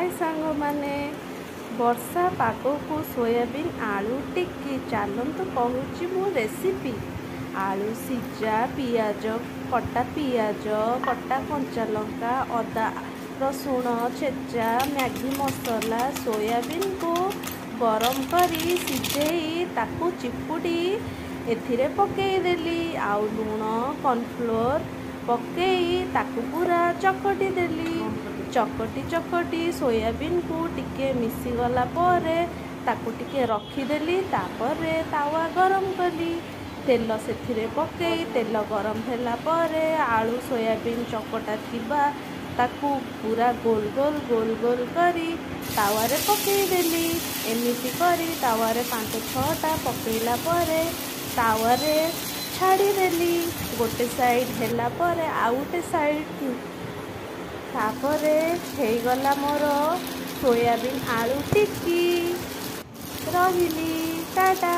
हाय सांग माने वर्षा पाग को सोयाबीन आलू टिक्की चलतु कहूँ मो रेसिपी आलू सिजा पियाज कटा पियाज कटा कंचा लंका अदा रसुण छेचा मैगी मसला सोयाबीन को गरम करी सिझेई ताकू चिपुड़ी एथिरे पकेदेली आउ लुण कॉर्नफ्लोर पकई ताकू पूरा चकटी देली चकटी चकटी सोयाबीन को टिके मिसीगला परे ताकू टिके रखीदेली तापरे तावा गरम कली तेल से पकई तेल गरम होला परे आलू सोयाबीन चकटा थिबा ताकू पूरा गोल गोल गोल गोल करी तावारे पकईदेली एमिति करी तावारे 5-6टा पकईला परे तावारे छाड़ीदेली गोटे साइड हैला परे आउ गोटे साइड तापरे गला मोर सोयाबीन आलू टिक्की रहिली टाटा।